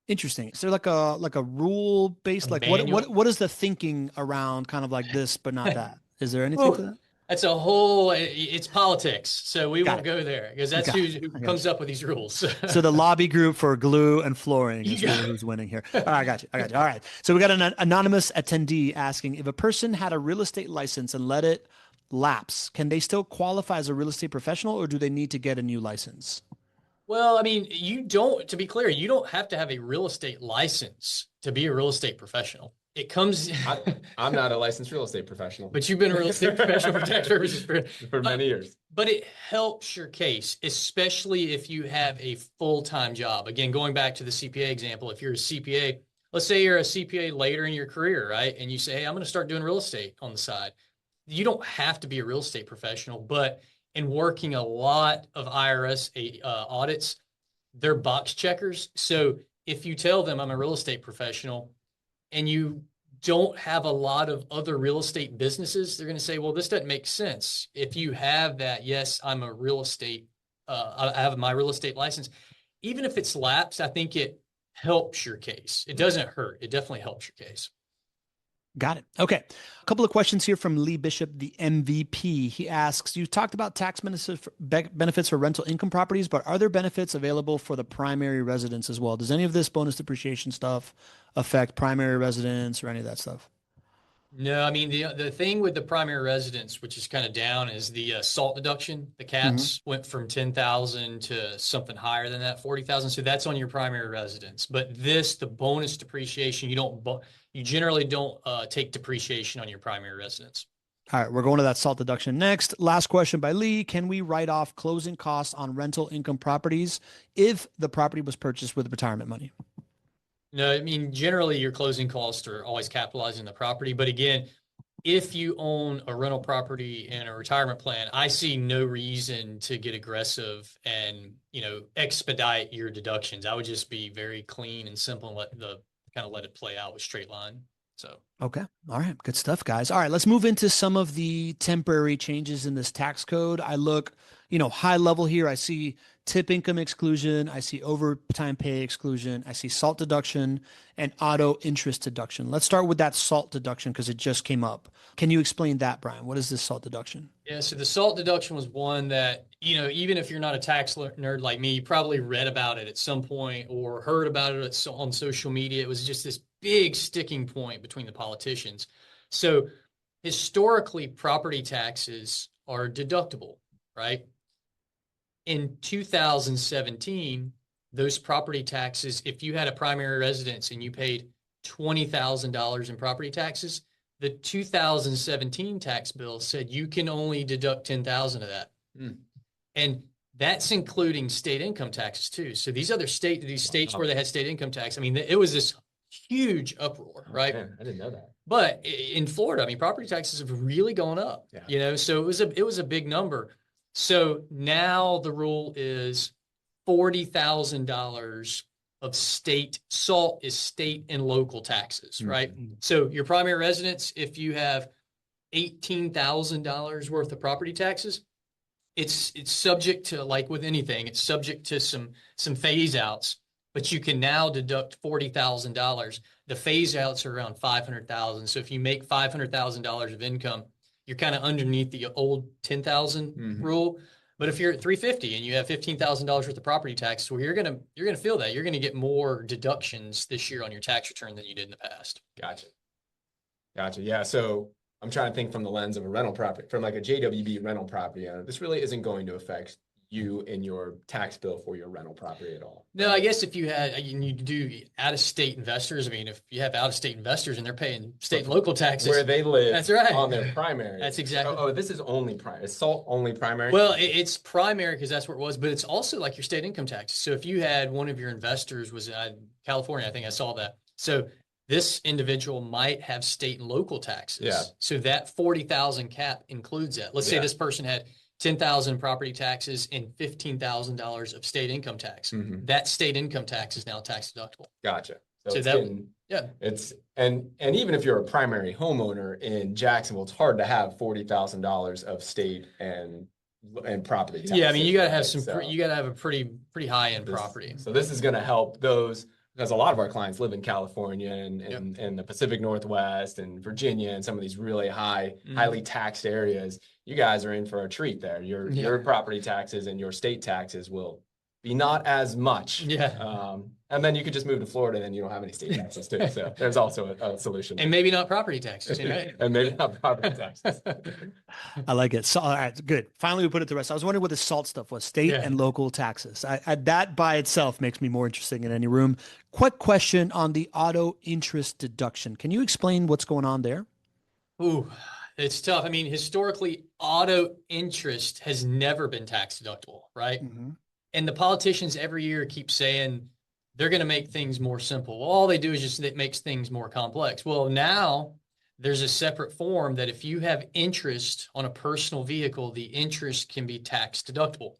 Interesting. Is there like a rule based, like what is the thinking around kind of like this, but not that? Is there anything to that? That's it's politics. So we won't go there because that's who comes up with these rules. So the lobby group for glue and flooring is really who's winning here. All right, I got you. All right. So we got an anonymous attendee asking, if a person had a real estate license and let it lapse, can they still qualify as a real estate professional, or do they need to get a new license? Well, I mean, to be clear, you don't have to have a real estate license to be a real estate professional. It comes. I'm not a licensed real estate professional, but you've been a real estate professional for tax purposes for many years. But it helps your case, especially if you have a full-time job. Again, going back to the CPA example, if you're a CPA, let's say you're a CPA later in your career, right? And you say, hey, I'm going to start doing real estate on the side. You don't have to be a real estate professional, but in working a lot of IRS audits, they're box checkers. So if you tell them I'm a real estate professional and you don't have a lot of other real estate businesses, they're going to say, well, this doesn't make sense. If you have that, yes, I'm a real estate, I have my real estate license. Even if it's lapsed, I think it helps your case. It doesn't hurt. It definitely helps your case. Got it. Okay. A couple of questions here from Lee Bishop, the MVP. He asks, you talked about tax benefits for rental income properties, but are there benefits available for the primary residence as well? Does any of this bonus depreciation stuff affect primary residence or any of that stuff? No, I mean, the thing with the primary residence, which is kind of down, is the SALT deduction. The caps went from 10,000 to something higher than that, 40,000. So that's on your primary residence. But the bonus depreciation, you generally don't take depreciation on your primary residence. All right, we're going to that SALT deduction next. Last question by Lee. Can we write off closing costs on rental income properties if the property was purchased with retirement money? No, I mean, generally your closing costs are always capitalizing the property. But again, if you own a rental property and a retirement plan, I see no reason to get aggressive and, expedite your deductions. I would just be very clean and simple and let it play out with straight line. So, okay. All right. Good stuff, guys. All right. Let's move into some of the temporary changes in this tax code. I look, high level here. I see tip income exclusion. I see overtime pay exclusion. I see SALT deduction and auto interest deduction. Let's start with that SALT deduction because it just came up. Can you explain that, Bryan? What is this SALT deduction? Yeah, so the SALT deduction was one that, even if you're not a tax nerd like me, you probably read about it at some point or heard about it on social media. It was just this big sticking point between the politicians. So historically, property taxes are deductible, right? In 2017, those property taxes, if you had a primary residence and you paid $20,000 in property taxes, the 2017 tax bill said you can only deduct 10,000 of that. And that's including state income taxes too. So these states where they had state income tax, I mean, it was this huge uproar, right? Man, I didn't know that. But in Florida, I mean, property taxes have really gone up, so it was a big number. So now the rule is $40,000 of SALT is state and local taxes, right? So your primary residence, if you have $18,000 worth of property taxes, it's subject to, like with anything, it's subject to some phase outs, but you can now deduct $40,000. The phase outs are around $500,000. So if you make $500,000 of income, you're kind of underneath the old 10,000 rule. But if you're at 350 and you have $15,000 worth of property tax, well, you're gonna feel that. You're gonna get more deductions this year on your tax return than you did in the past. Gotcha. Yeah. So I'm trying to think from the lens of a rental property, from like a JWB rental property owner. This really isn't going to affect you in your tax bill for your rental property at all. No, I guess if you do out-of-state investors, I mean, if you have out-of-state investors and they're paying state and local taxes where they live, that's right, on their primary. That's exactly. Oh, this is only primary. Is SALT only primary? Well, it's primary because that's where it was, but it's also like your state income tax. So if you had one of your investors was in California, I think I saw that. So this individual might have state and local taxes. Yeah. So that 40,000 cap includes that. Let's say this person had 10,000 property taxes and $15,000 of state income tax. That state income tax is now tax deductible. Gotcha. So it's that getting Yeah. And even if you're a primary homeowner in Jacksonville, it's hard to have $40,000 of state and property taxes. Yeah, I mean, you got to have right? you got to have a pretty high end property. So this is going to help those, because a lot of our clients live in California and the Pacific Northwest and Virginia and some of these really highly taxed areas. You guys are in for a treat there. Your property taxes and your state taxes will be not as much. Yeah. And then you could just move to Florida and then you don't have any state taxes too. So there's also a solution. And maybe not property taxes, right? And maybe not property taxes. I like it. So, all right, good. Finally, we put it to rest. I was wondering what the SALT stuff was, state and local taxes. That by itself makes me more interesting in any room. Quick question on the auto interest deduction. Can you explain what's going on there? Ooh, it's tough. I mean, historically, auto interest has never been tax deductible, right? Mm-hmm. And the politicians every year keep saying they're going to make things more simple. Well, all they do is just, it makes things more complex. Well, now there's a separate form that if you have interest on a personal vehicle, the interest can be tax deductible.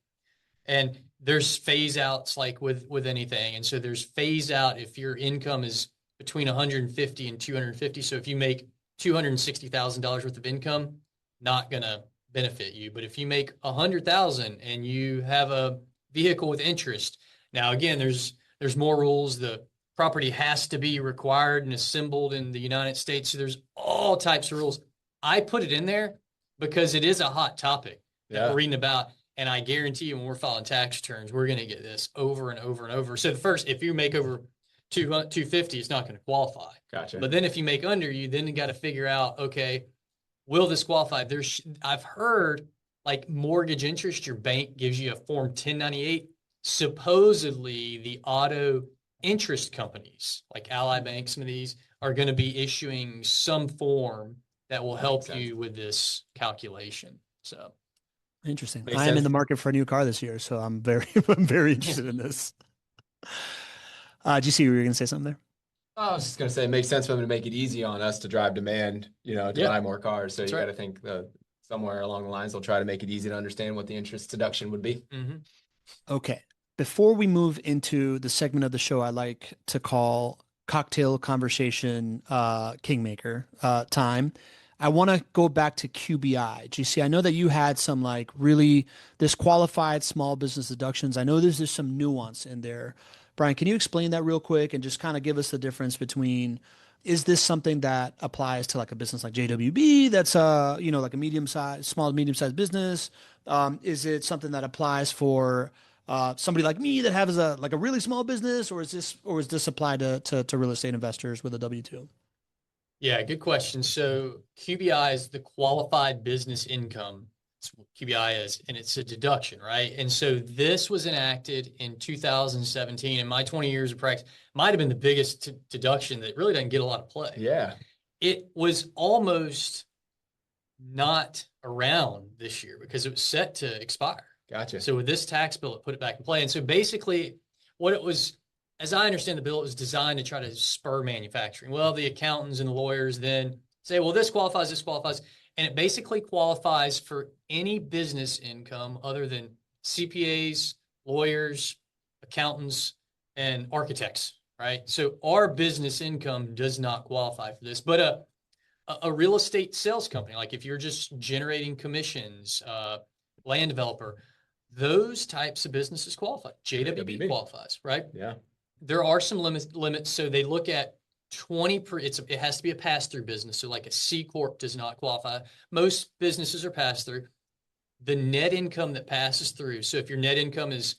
And there's phase outs like with anything. And so there's phase out if your income is between 150 and 250. So if you make $260,000 worth of income, not going to benefit you. But if you make 100,000 and you have a vehicle with interest, now again, there's more rules. The property has to be required and assembled in the United States. So there's all types of rules. I put it in there because it is a hot topic that we're reading about. And I guarantee you when we're filing tax returns, we're going to get this over and over and over. So the first, if you make over 250, it's not going to qualify. Gotcha. But then if you make under, you then got to figure out, okay, will this qualify? I've heard like mortgage interest, your bank gives you a form 1098. Supposedly the auto interest companies like Ally Bank, some of these are going to be issuing some form that will help you with this calculation. So interesting. Makes I am sense. in the market for a new car this year, so I'm very interested in this. Do you see you were going to say something there? I was just going to say, it makes sense for them to make it easy on us to drive demand, to buy more cars. So you got to think somewhere along the lines, they'll try to make it easy to understand what the interest deduction would be. mm-hmm. Okay. Before we move into the segment of the show I like to call cocktail conversation kingmaker time, I want to go back to QBI. GC, I know that you had some like really disqualified small business deductions. I know there's some nuance in there. Bryan, can you explain that real quick and just kind of give us the difference between, is this something that applies to like a business like JWB that's like a small medium-sized business? Is it something that applies for somebody like me that has a really small business, or is this applied to real estate investors with a W-2? Yeah, good question. So QBI is the qualified business income. That's what QBI is, and it's a deduction, right? And so this was enacted in 2017. In my 20 years of practice, might have been the biggest deduction that really doesn't get a lot of play. Yeah. It was almost not around this year because it was set to expire. Gotcha. So with this tax bill, it put it back in play. And so basically what it was, as I understand the bill, it was designed to try to spur manufacturing. Well, the accountants and the lawyers then say, well, this qualifies. And it basically qualifies for any business income other than CPAs, lawyers, accountants, and architects, right? So our business income does not qualify for this, but a real estate sales company, like if you're just generating commissions, land developer, those types of businesses qualify. JWB qualifies, right? Yeah. There are some limits. So they look at 20%. It has to be a pass-through business. So like a C Corp does not qualify. Most businesses are pass-through. The net income that passes through. So if your net income is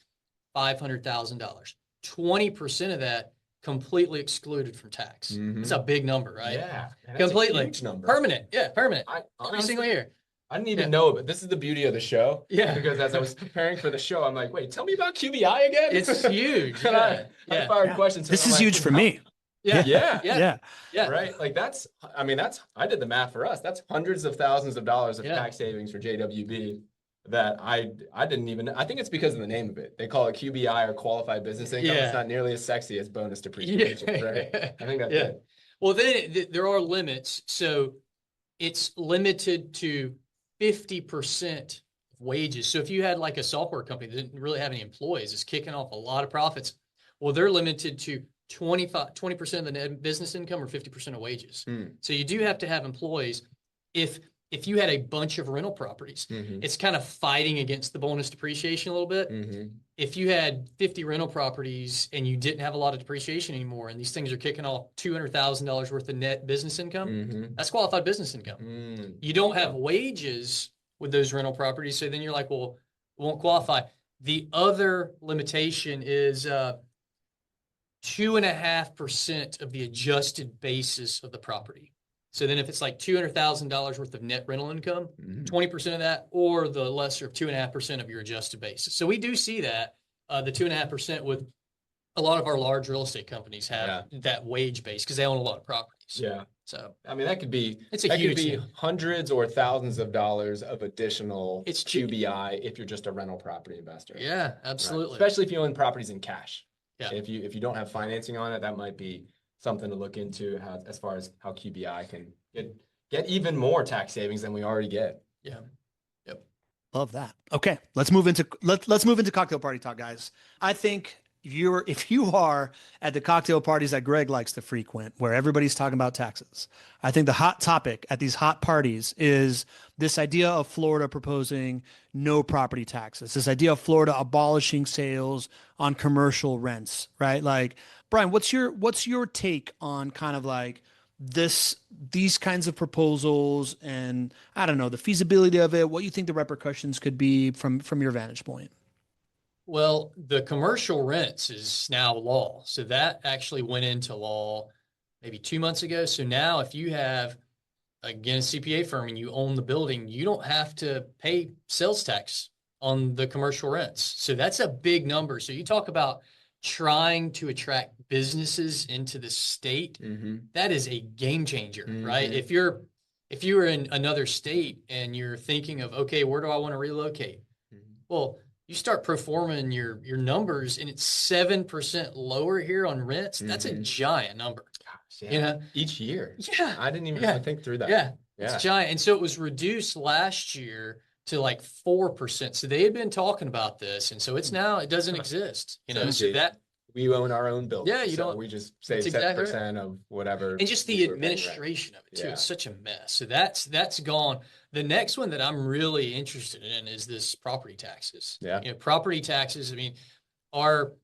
$500,000, 20% of that completely excluded from tax. Mm-hmm. That's a big number, right? Yeah. Completely. A huge number. Permanent. Yeah, permanent. Honestly, every single year. I didn't even know, but this is the beauty of the show. Yeah. Because as I was preparing for the show, I'm like, wait, tell me about QBI again? It's huge. And I fired questions. This is huge for me. Yeah. Yeah. Right. Like I did the math for us. That's hundreds of thousands of dollars of tax savings for JWB that I didn't even, I think it's because of the name of it. They call it QBI or qualified business income. It's not nearly as sexy as bonus depreciation. Right. I think that's it. Well, then there are limits. So it's limited to 50% of wages. So if you had like a software company that didn't really have any employees, it's kicking off a lot of profits. Well, they're limited to 20% of the net business income or 50% of wages. So you do have to have employees. If you had a bunch of rental properties, it's kind of fighting against the bonus depreciation a little bit. If you had 50 rental properties and you didn't have a lot of depreciation anymore, and these things are kicking off $200,000 worth of net business income, that's qualified business income. You don't have wages with those rental properties, so then you're like, well, it won't qualify. The other limitation is 2.5% of the adjusted basis of the property. So then if it's like $200,000 worth of net rental income, 20% of that, or the lesser of 2.5% of your adjusted basis. So we do see that the 2.5% with a lot of our large real estate companies have that wage base because they own a lot of properties. Yeah. So I mean, that could be huge hundreds or thousands of dollars of additional It's QBI if you're just a rental property investor. Yeah, absolutely. Right? Especially if you own properties in cash. Yeah. If you don't have financing on it, that might be something to look into as far as how QBI can get even more tax savings than we already get. Yeah. Yep. Love that. Okay, let's move into cocktail party talk, guys. I think if you are at the cocktail parties that Gregg likes to frequent, where everybody's talking about taxes, I think the hot topic at these hot parties is this idea of Florida proposing no property taxes, this idea of Florida abolishing sales on commercial rents, right? Like, Bryan, what's your take on kind of like these kinds of proposals, and I don't know, the feasibility of it, what you think the repercussions could be from your vantage point? Well, the commercial rents is now law. So that actually went into law maybe 2 months ago. So now if you have, again, a CPA firm and you own the building, you don't have to pay sales tax on the commercial rents. So that's a big number. So you talk about trying to attract businesses into the state, that is a game changer, right? If you're in another state and you're thinking of, okay, where do I want to relocate? Well, you start pro-forming your numbers and it's 7% lower here on rents. That's a giant number. Gosh, yeah. You know? Each year. Yeah. I didn't even really think through that. Yeah. It's giant. And so it was reduced last year to like 4%. So they had been talking about this. And so it's now, it doesn't exist. So that we own our own building. Yeah, we just save 7% of whatever. And just the administration of it too. It's such a mess. So that's gone. The next one that I'm really interested in is this property taxes. Yeah. Property taxes. I mean, our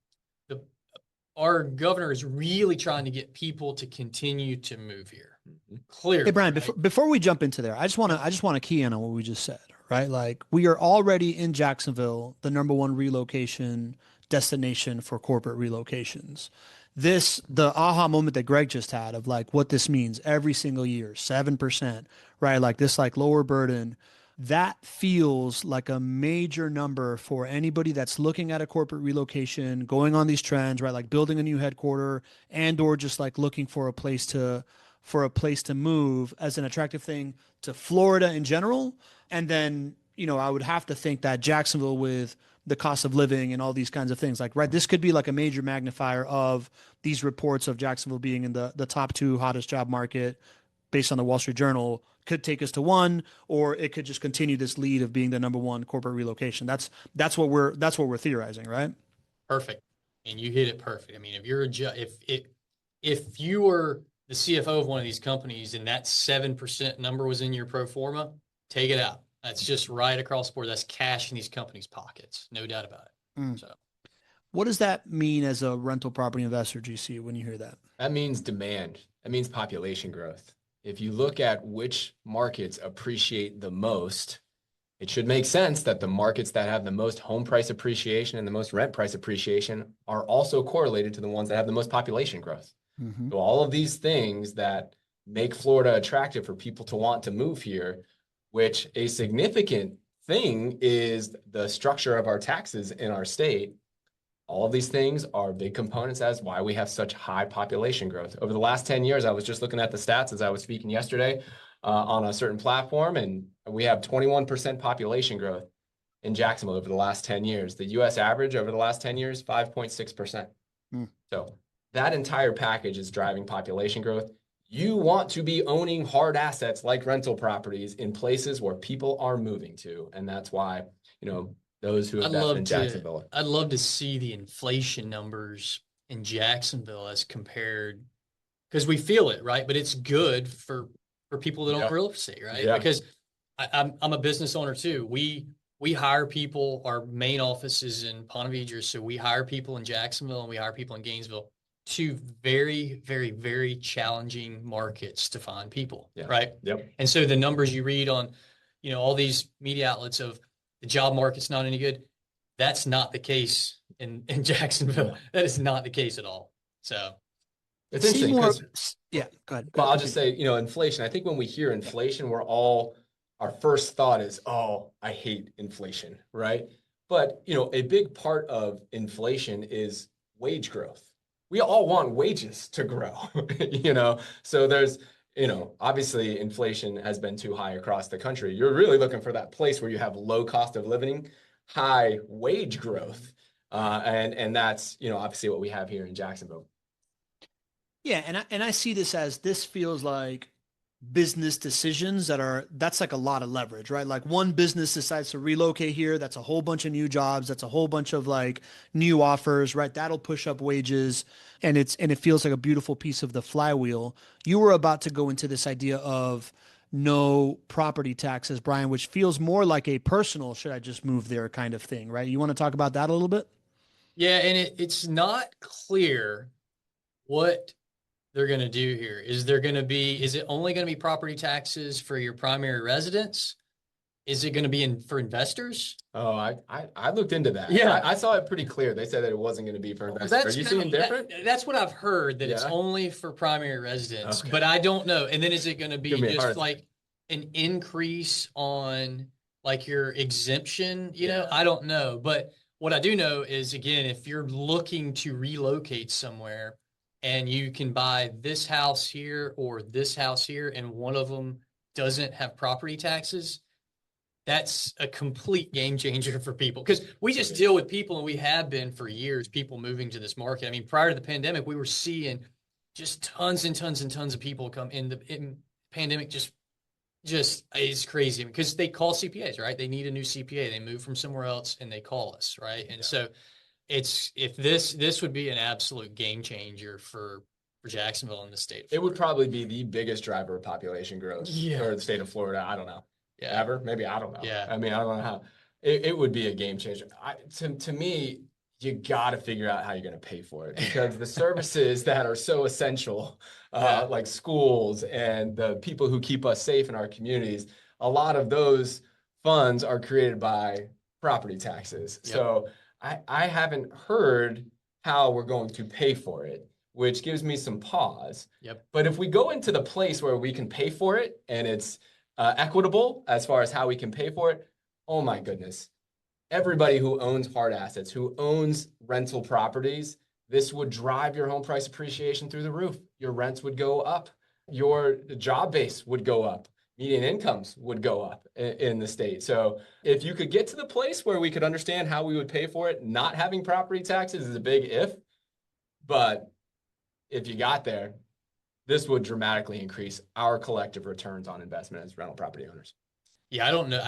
governor is really trying to get people to continue to move here. Clearly. Hey, Bryan, before we jump into there, I just want to key in on what we just said, right? Like, we are already in Jacksonville, the #1 relocation destination for corporate relocations. The aha moment that Gregg just had of like what this means every single year, 7%, right? Like this, like lower burden, that feels like a major number for anybody that's looking at a corporate relocation, going on these trends, right? Like building a new headquarter and or just like looking for a place to move as an attractive thing to Florida in general. And then, I would have to think that Jacksonville, with the cost of living and all these kinds of things, like, right, this could be like a major magnifier of these reports of Jacksonville being in the top 2 hottest job market based on the Wall Street Journal, could take us to 1, or it could just continue this lead of being the #1 corporate relocation. That's what we're theorizing, right? Perfect. And you hit it perfect. I mean, if you were the CFO of one of these companies and that 7% number was in your pro forma, take it out. That's just right across the board. That's cash in these companies' pockets. No doubt about it. So, what does that mean as a rental property investor, GC, when you hear that? That means demand. That means population growth. If you look at which markets appreciate the most, it should make sense that the markets that have the most home price appreciation and the most rent price appreciation are also correlated to the ones that have the most population growth. So all of these things that make Florida attractive for people to want to move here, which a significant thing is the structure of our taxes in our state. All of these things are big components as why we have such high population growth. Over the last 10 years, I was just looking at the stats as I was speaking yesterday on a certain platform, and we have 21% population growth in Jacksonville over the last 10 years. The U.S. average over the last 10 years, 5.6%. So that entire package is driving population growth. You want to be owning hard assets like rental properties in places where people are moving to. And that's why, those who invest in Jacksonville. I'd love to see the inflation numbers in Jacksonville as compared, because we feel it, right? But it's good for people that don't real estate, right? Yeah. Because I'm a business owner too. We hire people. Our main office is in Ponte Vedra, so we hire people in Jacksonville and we hire people in Gainesville. Two very, very, very challenging markets to find people, right? Yep. And so the numbers you read on, all these media outlets of the job market's not any good. That's not the case in Jacksonville. No. That is not the case at all. So it's interesting because, yeah, go ahead. But I'll just say, inflation. I think when we hear inflation, our first thought is, oh, I hate inflation, right? But, a big part of inflation is wage growth. We all want wages to grow, So there's, obviously inflation has been too high across the country. You're really looking for that place where you have low cost of living, high wage growth. And that's, obviously what we have here in Jacksonville. Yeah. And I see this feels like business decisions that's like a lot of leverage, right? Like one business decides to relocate here. That's a whole bunch of new jobs. That's a whole bunch of like new offers, right? That'll push up wages. And it feels like a beautiful piece of the flywheel. You were about to go into this idea of no property taxes, Bryan, which feels more like a personal, should I just move there kind of thing, right? You want to talk about that a little bit? Yeah. And it's not clear what they're going to do here. Is it only going to be property taxes for your primary residence? Is it going to be for investors? Oh, I looked into that. Yeah. I saw it pretty clear. They said that it wasn't going to be for investors. Are you seeing different? That's what I've heard, that it's only for primary residents, but I don't know. And then is it going to be just like an increase on like your exemption? I don't know. But what I do know is, again, if you're looking to relocate somewhere, and you can buy this house here or this house here, and one of them doesn't have property taxes, that's a complete game changer for people. Because we just deal with people, and we have been for years, people moving to this market. I mean, prior to the pandemic, we were seeing just tons and tons and tons of people come in. The pandemic just is crazy because they call CPAs, right? They need a new CPA. They move from somewhere else and they call us, right? And so this would be an absolute game changer for Jacksonville and the state of Florida. It would probably be the biggest driver of population growth for the state of Florida. I don't know. Yeah. Ever? Maybe. I don't know. Yeah. I mean, I don't know how. It would be a game changer. To me, you got to figure out how you're going to pay for it, because the services that are so essential, like schools and the people who keep us safe in our communities, a lot of those funds are created by property taxes. Yep. So I haven't heard how we're going to pay for it, which gives me some pause. Yep. But if we go into the place where we can pay for it and it's equitable as far as how we can pay for it, oh my goodness. Everybody who owns hard assets, who owns rental properties, this would drive your home price appreciation through the roof. Your rents would go up. Your job base would go up. Median incomes would go up in the state. So if you could get to the place where we could understand how we would pay for it, not having property taxes is a big if. But if you got there, this would dramatically increase our collective returns on investment as rental property owners. Yeah, I don't know.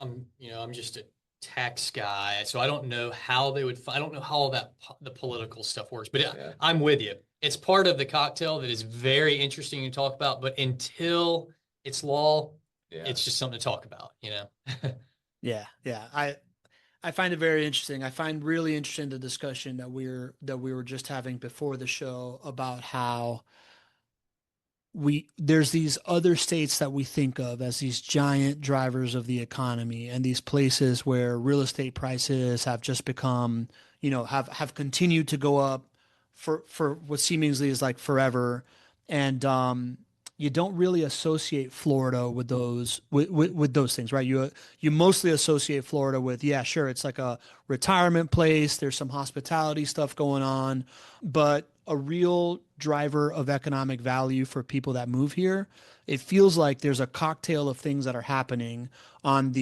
I'm just a tax guy. So I don't know how I don't know how all the political stuff works, but I'm with you. It's part of the cocktail that is very interesting to talk about, but until it's law, it's just something to talk about, Yeah. I find it very interesting. I find really interesting the discussion that we were just having before the show about how there's these other states that we think of as these giant drivers of the economy, and these places where real estate prices have just become, have continued to go up for what seemingly is like forever. And you don't really associate Florida with those things, right? You mostly associate Florida with, yeah, sure, it's like a retirement place. There's some hospitality stuff going on, but a real driver of economic value for people that move here. It feels like there's a cocktail of things that are happening on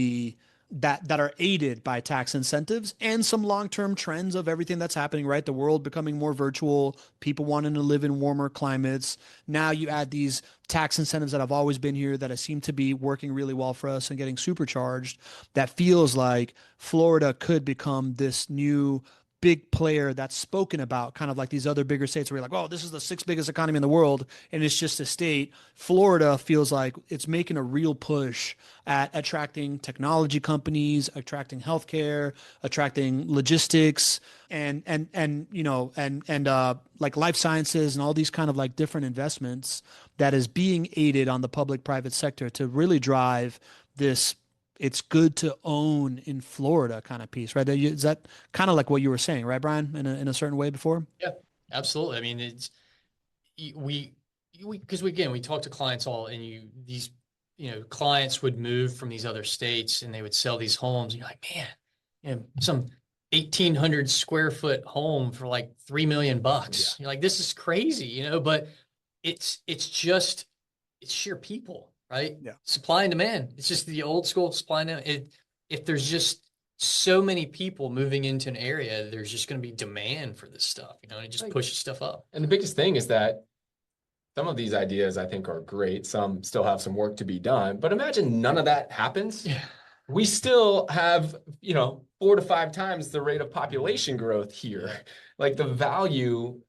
that are aided by tax incentives and some long-term trends of everything that's happening, right? The world becoming more virtual, people wanting to live in warmer climates. Now you add these tax incentives that have always been here that seem to be working really well for us and getting supercharged. That feels like Florida could become this new big player that's spoken about, kind of like these other bigger states where you're like, oh, this is the sixth biggest economy in the world, and it's just a state. Florida feels like it's making a real push at attracting technology companies, attracting healthcare, attracting logistics, and you know, and like life sciences and all these kind of like different investments that is being aided on the public-private sector to really drive this it's good to own in Florida kind of piece, right? Is that kind of like what you were saying, right, Brian, in a certain way before? Yeah, absolutely. I mean, because again, we talk to clients all, and these, clients would move from these other states and they would sell these homes. And you're like, man, some 1,800 square foot home for like $3 million. Yeah. You're like, this is crazy, but it's sheer people, right? Yeah. Supply and demand. It's just the old school supply and demand. If there's just so many people moving into an area, there's just going to be demand for this stuff, and it just pushes stuff up. And the biggest thing is that some of these ideas I think are great. Some still have some work to be done, but imagine none of that happens. Yeah. We still have, 4 to 5 times the rate of population growth here. Like the value,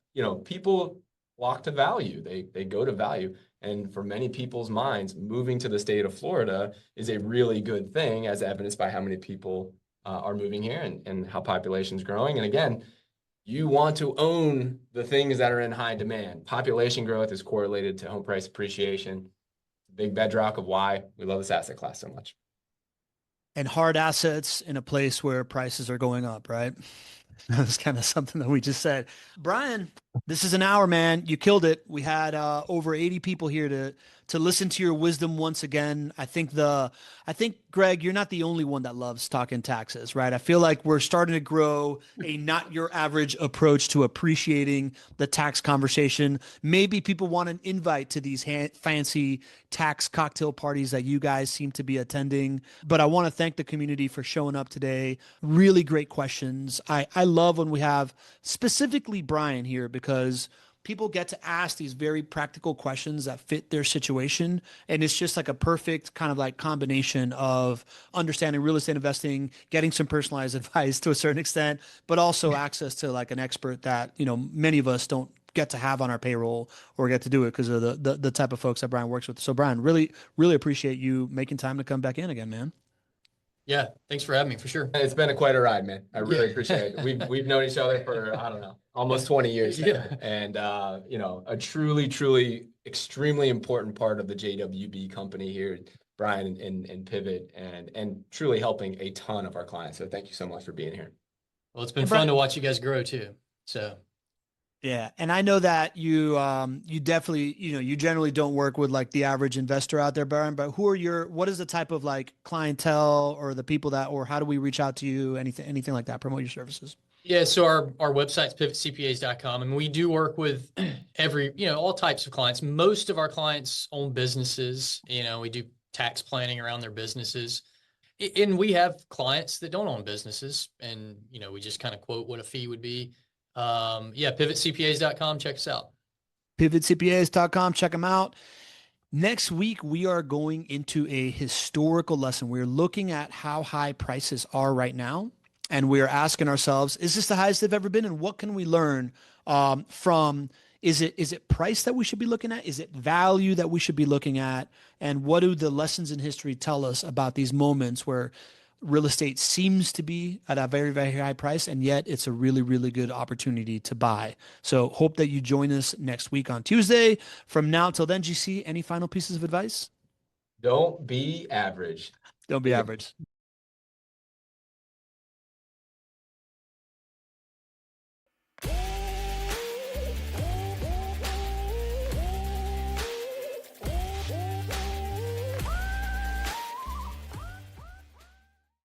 people flock to value. They go to value. And for many people's minds, moving to the state of Florida is a really good thing, as evidenced by how many people are moving here and how population is growing. And again, you want to own the things that are in high demand. Population growth is correlated to home price appreciation. Big bedrock of why we love this asset class so much. And hard assets in a place where prices are going up, right? That's kind of something that we just said. Bryan, this is an hour, man. You killed it. We had over 80 people here to listen to your wisdom once again. I think Gregg, you're not the only one that loves talking taxes, right? I feel like we're starting to grow a not your average approach to appreciating the tax conversation. Maybe people want an invite to these fancy tax cocktail parties that you guys seem to be attending. But I want to thank the community for showing up today. Really great questions. I love when we have specifically Bryan here, because people get to ask these very practical questions that fit their situation. And it's just like a perfect kind of like combination of understanding real estate investing, getting some personalized advice to a certain extent, but also access to like an expert that, many of us don't get to have on our payroll or get to do it because of the type of folks that Bryan works with. So Bryan, really, really appreciate you making time to come back in again, man. Yeah, thanks for having me, for sure. It's been quite a ride, man. I really appreciate it. We've known each other for, I don't know, almost 20 years now. Yeah. And, a truly, truly extremely important part of the JWB company here, Bryan and Pivot, and truly helping a ton of our clients. So thank you so much for being here. Well, it's been fun to watch you guys grow too. So. Yeah. And I know that you definitely, you generally don't work with like the average investor out there, Bryan, but what is the type of like clientele or the people or how do we reach out to you? Anything like that, promote your services? Yeah. So our website's pivotcpas.com, and we do work with all types of clients. Most of our clients own businesses. We do tax planning around their businesses. And we have clients that don't own businesses, and, we just kind of quote what a fee would be. Pivotcpas.com. Check us out. Pivotcpas.com. Check them out. Next week, we are going into a historical lesson. We're looking at how high prices are right now. And we're asking ourselves, is this the highest they've ever been? And what can we learn from, is it price that we should be looking at? Is it value that we should be looking at? And what do the lessons in history tell us about these moments where real estate seems to be at a very, very high price, and yet it's a really, really good opportunity to buy. So hope that you join us next week on Tuesday. From now till then, GC, any final pieces of advice? Don't be average. Don't be average.